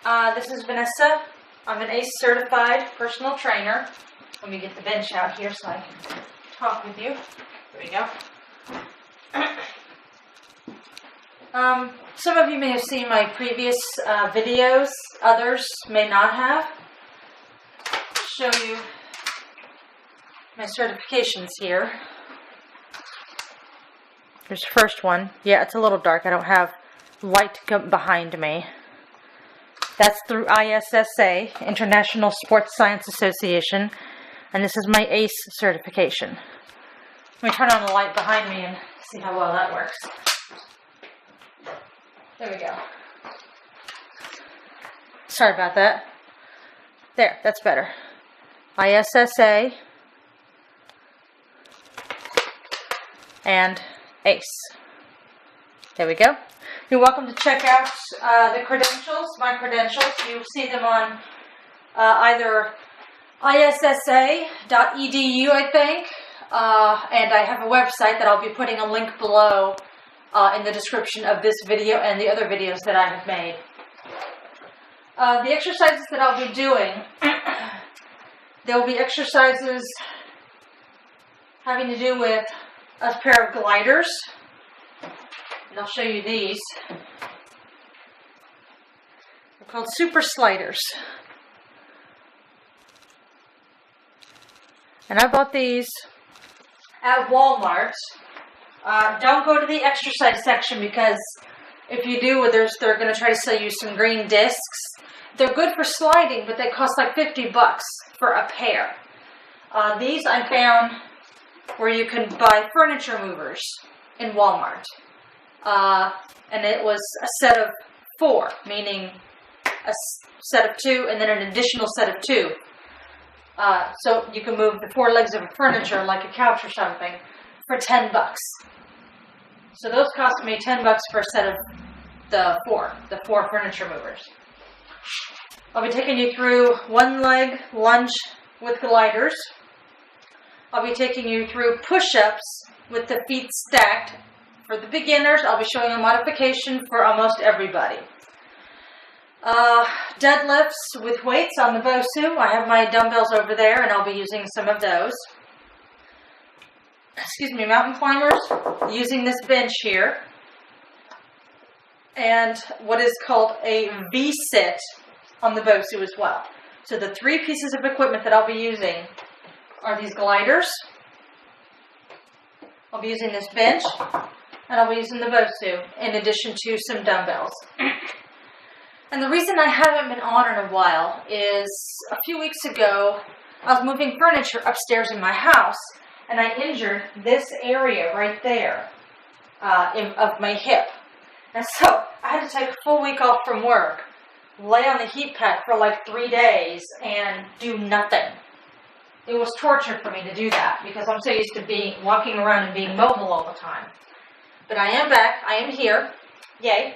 This is Vanessa. I'm an ACE certified personal trainer. Let me get the bench out here so I can talk with you. There we go. Some of you may have seen my previous videos. Others may not have. Show you my certifications here. Here's the first one. Yeah, it's a little dark. I don't have light behind me. That's through ISSA, International Sports Science Association. And this is my ACE certification. Let me turn on the light behind me and see how well that works. There we go. Sorry about that. There, that's better. ISSA and ACE. There we go. You're welcome to check out the credentials, my credentials. You'll see them on either issa.edu, I think, and I have a website that I'll be putting a link below in the description of this video and the other videos that I have made. The exercises that I'll be doing, there will be exercises having to do with a pair of gliders, and I'll show you these. They're called super sliders. And I bought these at Walmart. Don't go to the exercise section because if you do, they're going to try to sell you some green discs. They're good for sliding, but they cost like $50 for a pair. These I found where you can buy furniture movers in Walmart. And it was a set of 4, meaning a set of 2 and then an additional set of 2. So you can move the 4 legs of a furniture like a couch or something for $10. So those cost me $10 for a set of the 4 furniture movers. I'll be taking you through one leg lunge with gliders. I'll be taking you through push-ups with the feet stacked. For the beginners, I'll be showing a modification for almost everybody. Deadlifts with weights on the Bosu. I have my dumbbells over there, and I'll be using some of those. Mountain climbers, using this bench here. And what is called a V-sit on the Bosu as well. So the 3 pieces of equipment that I'll be using are these gliders. I'll be using this bench. And I'll be using the Bosu in addition to some dumbbells. And the reason I haven't been on in a while is a few weeks ago, I was moving furniture upstairs in my house, and I injured this area right there of my hip. And so I had to take a full week off from work, lay on the heat pad for like 3 days, and do nothing. It was torture for me to do that because I'm so used to walking around and being mobile all the time. But I am back. I am here. Yay.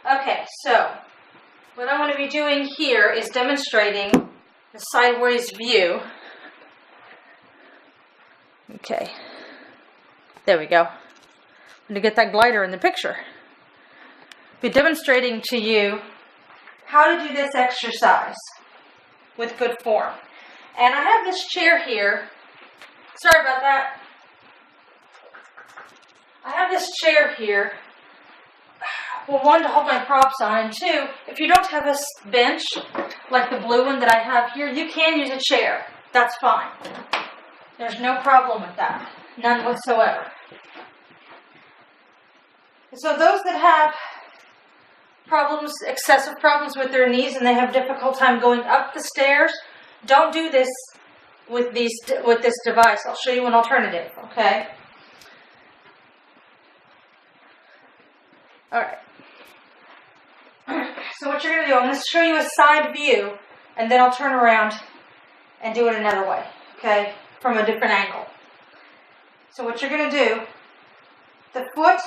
Okay, so what I'm going to be doing here is demonstrating the sideways view. Okay. There we go. I'm going to get that glider in the picture. I'll be demonstrating to you how to do this exercise with good form. And I have this chair here. Sorry about that. I have this chair here, well, 1, to hold my props on, and 2, if you don't have a bench, like the blue one that I have here, you can use a chair. That's fine. There's no problem with that. None whatsoever. So those that have excessive problems with their knees, and they have difficult time going up the stairs, don't do this with this device. I'll show you an alternative, okay? Alright, so what you're going to do, I'm going to show you a side view, and then I'll turn around and do it another way, okay, from a different angle. So what you're going to do, the foot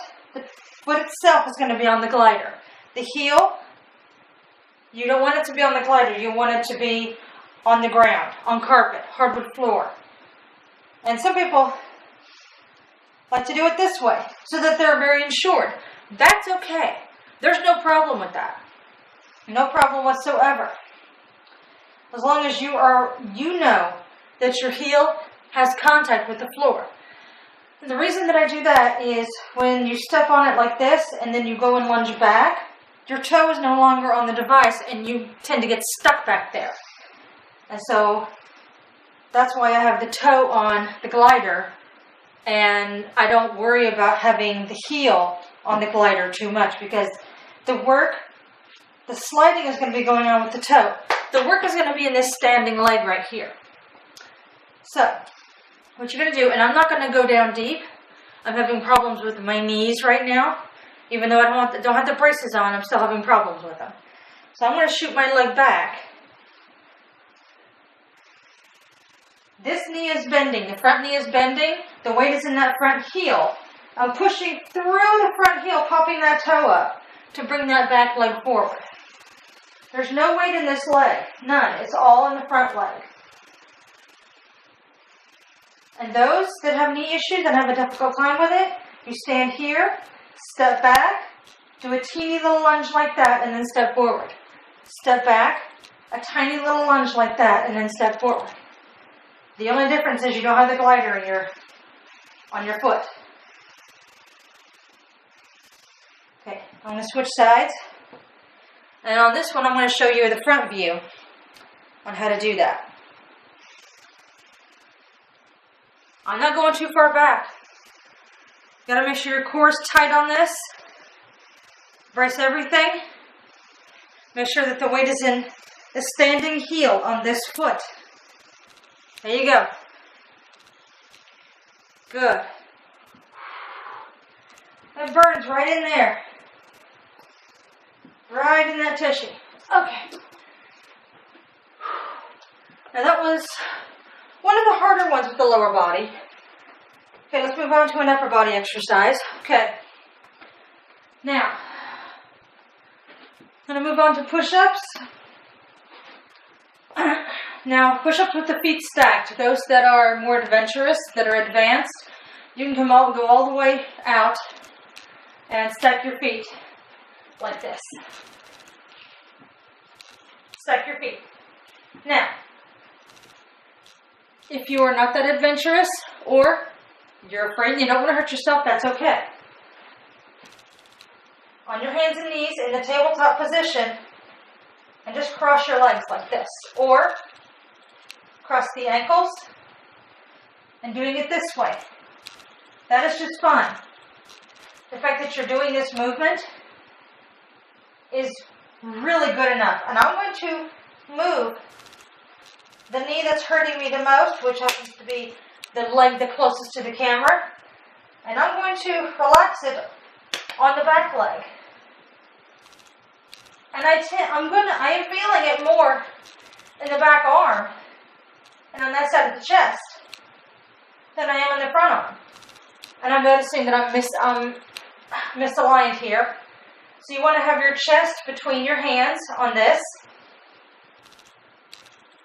itself is going to be on the glider. The heel, you don't want it to be on the glider, you want it to be on the ground, on carpet, hardwood floor. And some people like to do it this way, so that they're very insured. That's okay. There's no problem with that. No problem whatsoever. As long as you know that your heel has contact with the floor. And the reason that I do that is when you step on it like this and then you go and lunge back, your toe is no longer on the device and you tend to get stuck back there. And so that's why I have the toe on the glider, and I don't worry about having the heel on the glider too much, because the sliding is going to be going on with the toe. The work is going to be in this standing leg right here. So, what you're going to do, and I'm not going to go down deep. I'm having problems with my knees right now. Even though I don't have the braces on, I'm still having problems with them. So I'm going to shoot my leg back. This knee is bending. The front knee is bending. The weight is in that front heel. I'm pushing through the front heel, popping that toe up to bring that back leg forward. There's no weight in this leg. None. It's all in the front leg. And those that have knee issues and have a difficult time with it, you stand here, step back, do a teeny little lunge like that, and then step forward. Step back, a tiny little lunge like that, and then step forward. The only difference is you don't have the glider on your foot. Okay, I'm going to switch sides. And on this one, I'm going to show you the front view on how to do that. I'm not going too far back. You got to make sure your core is tight on this. Brace everything. Make sure that the weight is in the standing heel on this foot. There you go. Good. It burns right in there. Right in that tissue. Okay. Now that was one of the harder ones with the lower body. Okay, let's move on to an upper body exercise. Okay. Now, I'm going to move on to push-ups. Now, push-ups with the feet stacked. Those that are more adventurous, that are advanced, you can go all the way out and stack your feet like this. Stack your feet. Now, if you are not that adventurous, or you're afraid and you don't want to hurt yourself, that's okay. On your hands and knees in the tabletop position, and just cross your legs like this. Or cross the ankles and doing it this way. That is just fine. The fact that you're doing this movement is really good enough. And I'm going to move the knee that's hurting me the most, which happens to be the leg the closest to the camera. And I'm going to relax it on the back leg. And I am feeling it more in the back arm and on that side of the chest than I am in the front arm. And I'm noticing that I'm misaligned here. So you want to have your chest between your hands on this.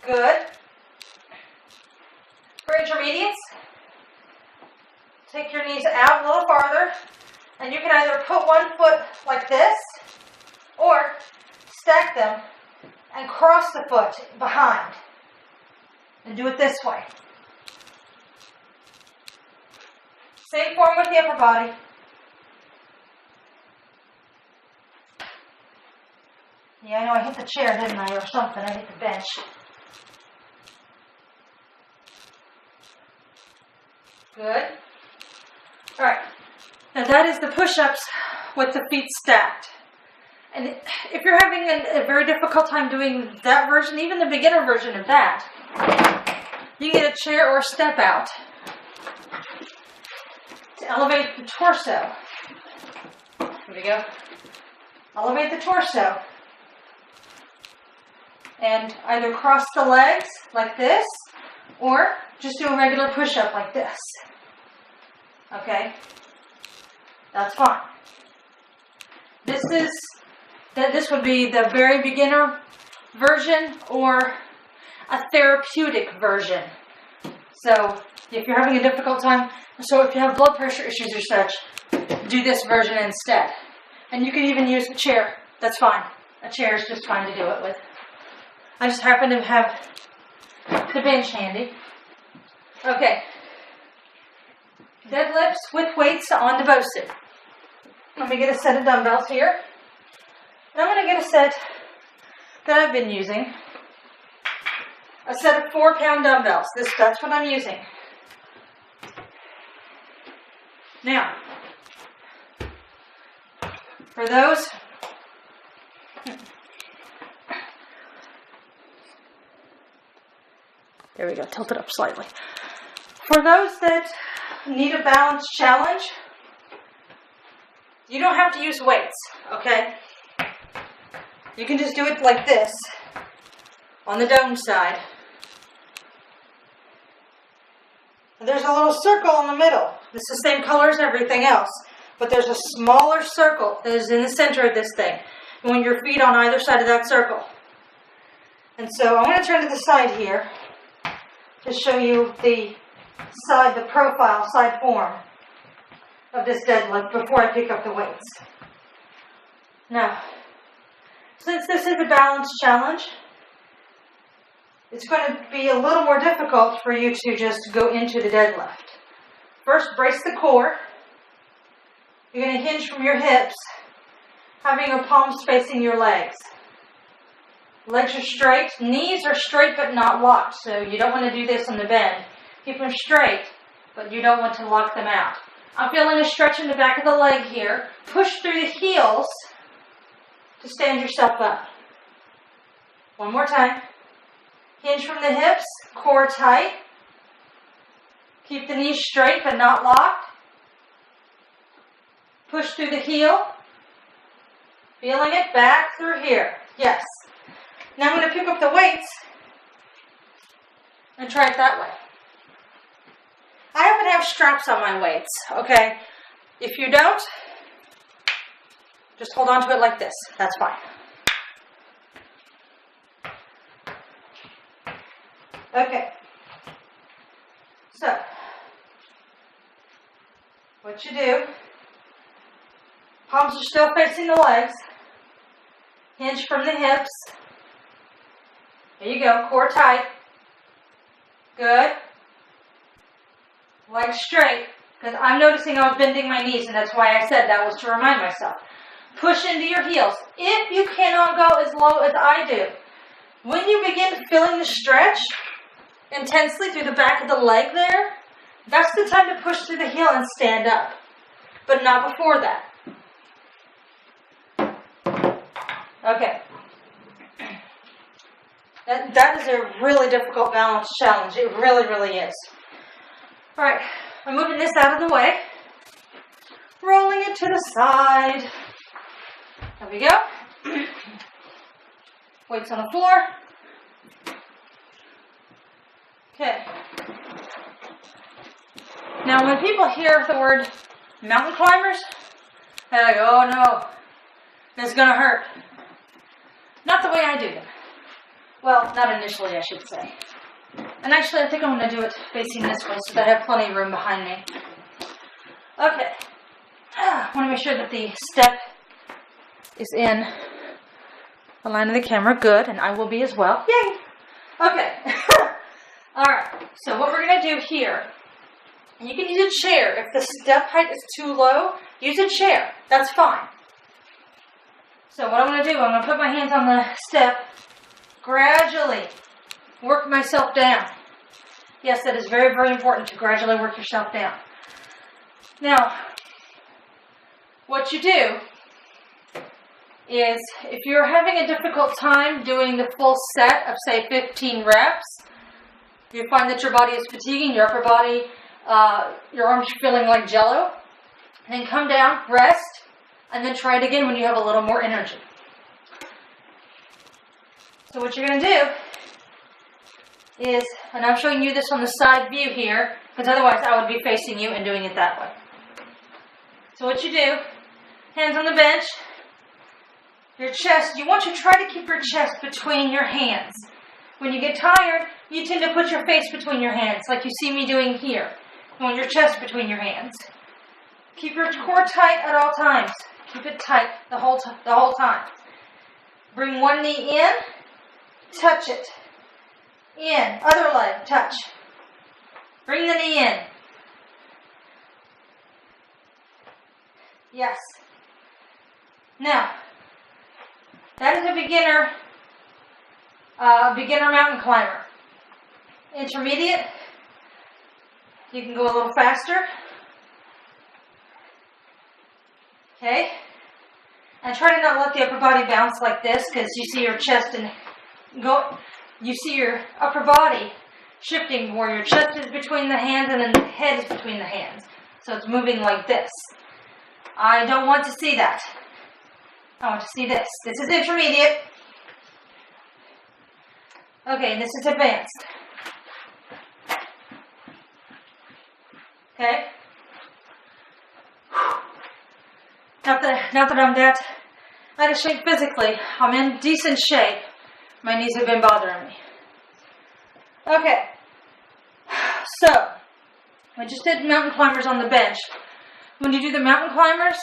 Good. For intermediates, take your knees out a little farther, and you can either put one foot like this, or stack them and cross the foot behind. And do it this way. Same form with the upper body. Yeah, I know I hit the chair, didn't I, or something. I hit the bench. Good. All right. Now that is the push-ups with the feet stacked. And if you're having a very difficult time doing that version, even the beginner version of that, you can get a chair or a step out to elevate the torso. Here we go. Elevate the torso. And either cross the legs like this, or just do a regular push-up like this. Okay? That's fine. This would be the very beginner version or a therapeutic version. So if you're having a difficult time, so if you have blood pressure issues or such, do this version instead. And you can even use the chair. That's fine. A chair is just fine to do it with. I just happen to have the bench handy. Okay. Deadlifts with weights on the Bosu. Let me get a set of dumbbells here. And I'm going to get a set that I've been using. A set of 4-pound dumbbells. That's what I'm using. Now, for those, there we go, tilt it up slightly. For those that need a balance challenge, you don't have to use weights, okay? You can just do it like this, on the dome side. And there's a little circle in the middle. It's the same color as everything else, but there's a smaller circle that is in the center of this thing. You want your feet on either side of that circle. And so I'm going to turn to the side here to show you the side, the profile, side form of this deadlift before I pick up the weights. Now, since this is a balance challenge, it's going to be a little more difficult for you to just go into the deadlift. First, brace the core. You're going to hinge from your hips, having your palms facing your legs. Legs are straight. Knees are straight but not locked, so you don't want to do this on the bend. Keep them straight, but you don't want to lock them out. I'm feeling a stretch in the back of the leg here. Push through the heels to stand yourself up. One more time. Hinge from the hips, core tight. Keep the knees straight but not locked. Push through the heel. Feeling it back through here. Yes. Now I'm going to pick up the weights and try it that way. I happen to have straps on my weights, okay? If you don't, just hold on to it like this. That's fine. Okay. So, what you do, palms are still facing the legs. Hinge from the hips. There you go, core tight. Good. Legs straight, because I'm noticing I was bending my knees, and that's why I said that was to remind myself. Push into your heels. If you cannot go as low as I do, when you begin feeling the stretch intensely through the back of the leg there, that's the time to push through the heel and stand up, but not before that. Okay. That is a really difficult balance challenge. It really, really is. All right, I'm moving this out of the way. Rolling it to the side. There we go. Weights on the floor. Okay. Now, when people hear the word mountain climbers, they're like, oh no, this is going to hurt. Not the way I do them. Well, not initially, I should say. And actually, I think I'm going to do it facing this way so that I have plenty of room behind me. Okay. I want to make sure that the step is in the line of the camera. Good, and I will be as well. Yay! Okay. Alright, so what we're going to do here, you can use a chair. If the step height is too low, use a chair. That's fine. So what I'm going to do, I'm going to put my hands on the step, gradually work myself down. Yes, that is very, very important to gradually work yourself down. Now, what you do is, if you're having a difficult time doing the full set of, say, 15 reps, you find that your body is fatiguing, your upper body, your arms are feeling like jello, then come down, rest, and then try it again when you have a little more energy. So what you're going to do is, and I'm showing you this on the side view here, because otherwise I would be facing you and doing it that way. So what you do, hands on the bench, your chest, you want to try to keep your chest between your hands. When you get tired, you tend to put your face between your hands, like you see me doing here. You want your chest between your hands. Keep your core tight at all times. Keep it tight the whole time. Bring one knee in, touch it. In, other leg, touch. Bring the knee in. Yes. Now, that is a beginner mountain climber. Intermediate, you can go a little faster. Okay? And try to not let the upper body bounce like this, because you see your chest and you see your upper body shifting more. Your chest is between the hands and then the head is between the hands. So it's moving like this. I don't want to see that. I want to see this. This is intermediate. Okay, this is advanced. Okay? Not that I'm that out of shape physically. I'm in decent shape. My knees have been bothering me. Okay. So, I just did mountain climbers on the bench. When you do the mountain climbers,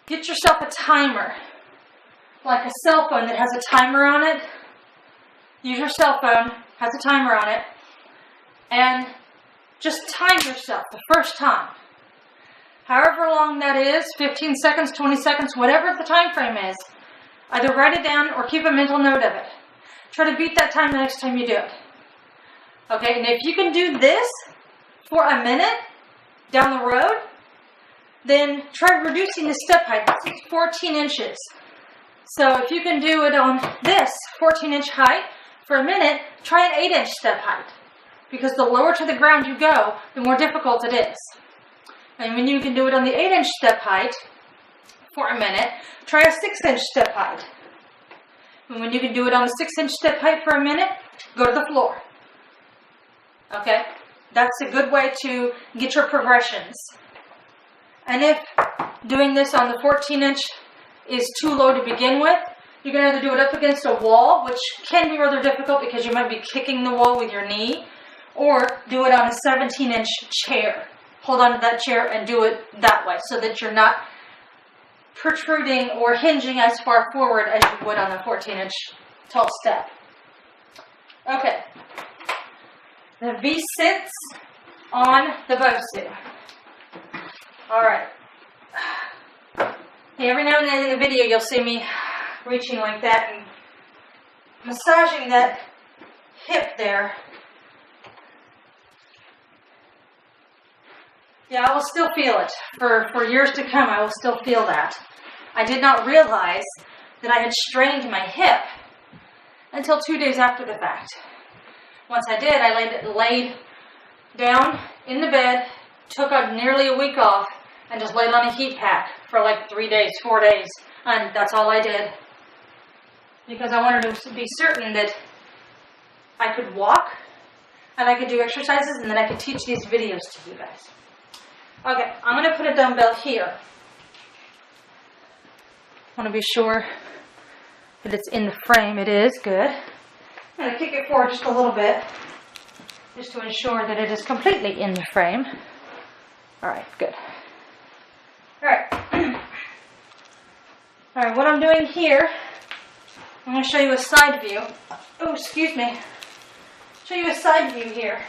get yourself a timer. Like a cell phone that has a timer on it. Use your cell phone, has a timer on it. And just time yourself the first time. However long that is, 15 seconds, 20 seconds, whatever the time frame is, either write it down or keep a mental note of it. Try to beat that time the next time you do it. Okay, and if you can do this for a minute down the road, then try reducing the step height. This is 14 inches. So if you can do it on this 14-inch height for a minute, try an 8-inch step height. Because the lower to the ground you go, the more difficult it is. And when you can do it on the 8-inch step height for a minute, try a 6-inch step height. And when you can do it on the 6-inch step height for a minute, go to the floor. Okay? That's a good way to get your progressions. And if doing this on the 14-inch is too low to begin with, you can either do it up against a wall, which can be rather difficult because you might be kicking the wall with your knee, or do it on a 17-inch chair. Hold on to that chair and do it that way so that you're not protruding or hinging as far forward as you would on the 14-inch tall step. Okay. The V sits on the Bosu. Alright. Every now and then in the video you'll see me reaching like that and massaging that hip there. Yeah, I will still feel it. For years to come, I will still feel that. I did not realize that I had strained my hip until 2 days after the fact. Once I did, I laid down in the bed, took nearly a week off, and just laid on a heat pack for like 3 days, 4 days. And that's all I did. Because I wanted to be certain that I could walk, and I could do exercises, and then I could teach these videos to you guys. Okay, I'm going to put a dumbbell here. I want to be sure that it's in the frame. It is. Good. I'm going to kick it forward just a little bit, just to ensure that it is completely in the frame. Alright, good. Alright. Alright, what I'm doing here, I'm going to show you a side view. Oh, excuse me. Show you a side view here.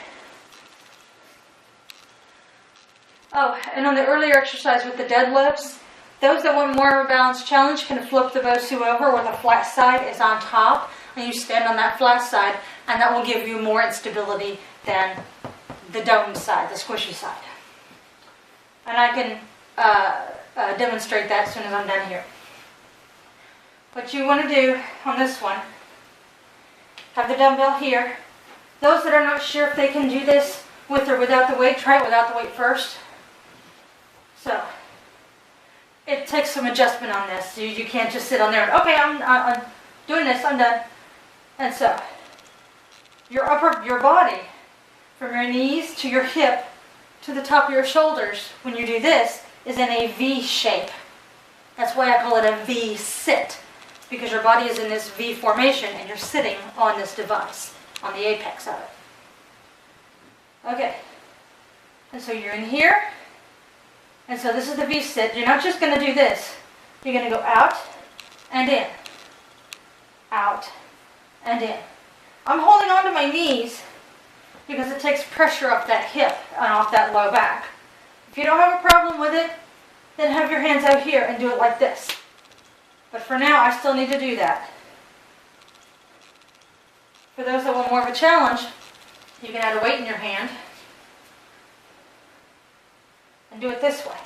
Oh, and on the earlier exercise with the deadlifts, those that want more of a balanced challenge can flip the Bosu over where the flat side is on top, and you stand on that flat side, and that will give you more instability than the dome side, the squishy side. And I can demonstrate that as soon as I'm done here. What you want to do on this one, have the dumbbell here. Those that are not sure if they can do this with or without the weight, try it without the weight first. So, it takes some adjustment on this. You can't just sit on there and, okay, I'm doing this, I'm done. And so, your body, from your knees to your hip to the top of your shoulders, when you do this, is in a V shape. That's why I call it a V sit, because your body is in this V formation and you're sitting on this device, on the apex of it. Okay, and so you're in here, and so this is the V sit. You're not just going to do this. You're going to go out and in. Out and in. I'm holding on to my knees because it takes pressure off that hip and off that low back. If you don't have a problem with it, then have your hands out here and do it like this. But for now, I still need to do that. For those that want more of a challenge, you can add a weight in your hand and do it this way.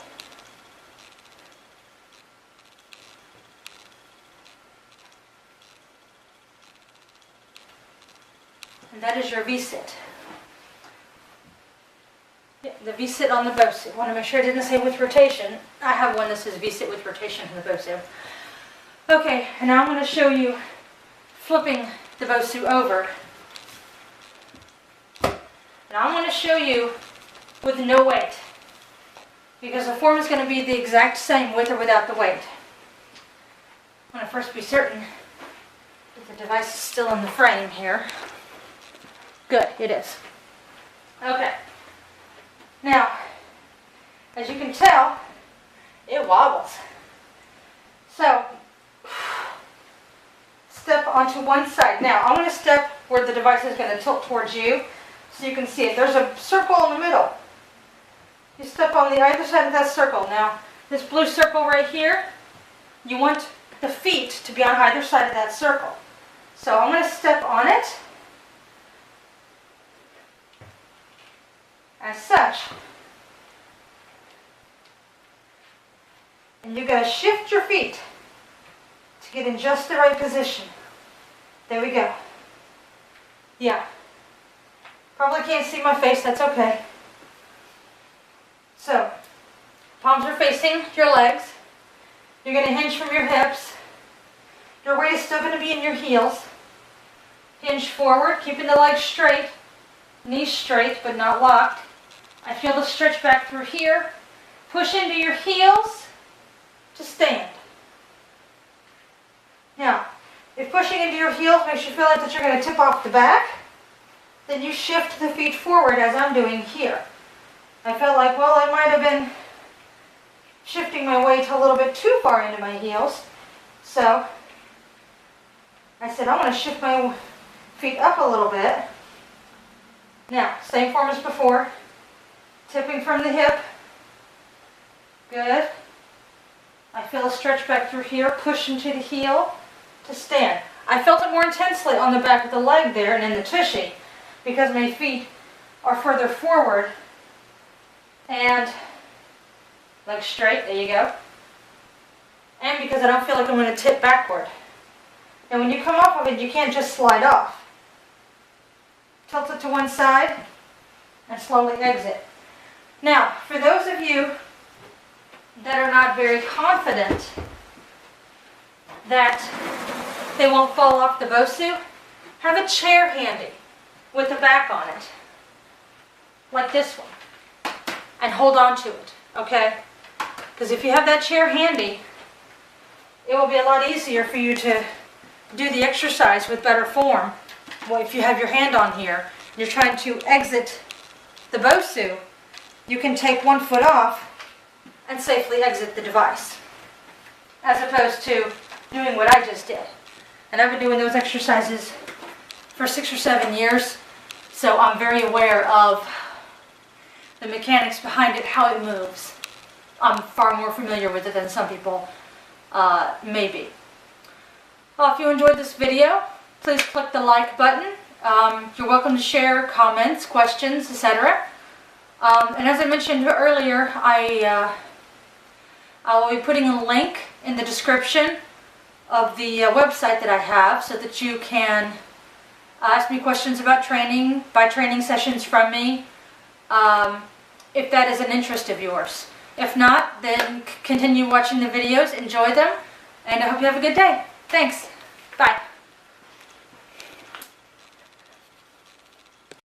And that is your V-sit. Yeah, the V-sit on the Bosu. I want to make sure I didn't say with rotation. I have one that says V-sit with rotation in the Bosu. Okay, and now I'm going to show you flipping the Bosu over. Now I'm going to show you with no weight, because the form is going to be the exact same with or without the weight. I want to first be certain that the device is still in the frame here. Good, it is. Okay. Now, as you can tell, it wobbles. So, step onto one side. Now, I'm going to step where the device is going to tilt towards you so you can see it. There's a circle in the middle. You step on the either side of that circle. Now, this blue circle right here, you want the feet to be on either side of that circle. So I'm going to step on it as such. And you're going to shift your feet to get in just the right position. There we go. Yeah. Probably can't see my face, that's okay. So, palms are facing your legs. You're going to hinge from your hips. Your weight is still going to be in your heels. Hinge forward, keeping the legs straight. Knees straight, but not locked. I feel the stretch back through here. Push into your heels to stand. Now, if pushing into your heels makes you feel like that you're going to tip off the back, then you shift the feet forward as I'm doing here. I felt like, well, I might have been shifting my weight a little bit too far into my heels. So I said, I'm going to shift my feet up a little bit. Now, same form as before. Tipping from the hip. Good. I feel a stretch back through here. Push into the heel to stand. I felt it more intensely on the back of the leg there and in the tushy because my feet are further forward. And legs straight, there you go. And because I don't feel like I'm going to tip backward. And when you come off of it, you can't just slide off. Tilt it to one side and slowly exit. Now, for those of you that are not very confident that they won't fall off the Bosu, have a chair handy with the back on it, like this one. And hold on to it, okay? Because if you have that chair handy, it will be a lot easier for you to do the exercise with better form. Well, if you have your hand on here, and you're trying to exit the Bosu, you can take one foot off and safely exit the device, as opposed to doing what I just did. And I've been doing those exercises for 6 or 7 years, so I'm very aware of the mechanics behind it, how it moves. I'm far more familiar with it than some people may be. Well, if you enjoyed this video, please click the like button. You're welcome to share comments, questions, etc. And as I mentioned earlier, I will be putting a link in the description of the website that I have so that you can ask me questions about training, buy training sessions from me, if that is an interest of yours. If not, then continue watching the videos, enjoy them, and I hope you have a good day. Thanks.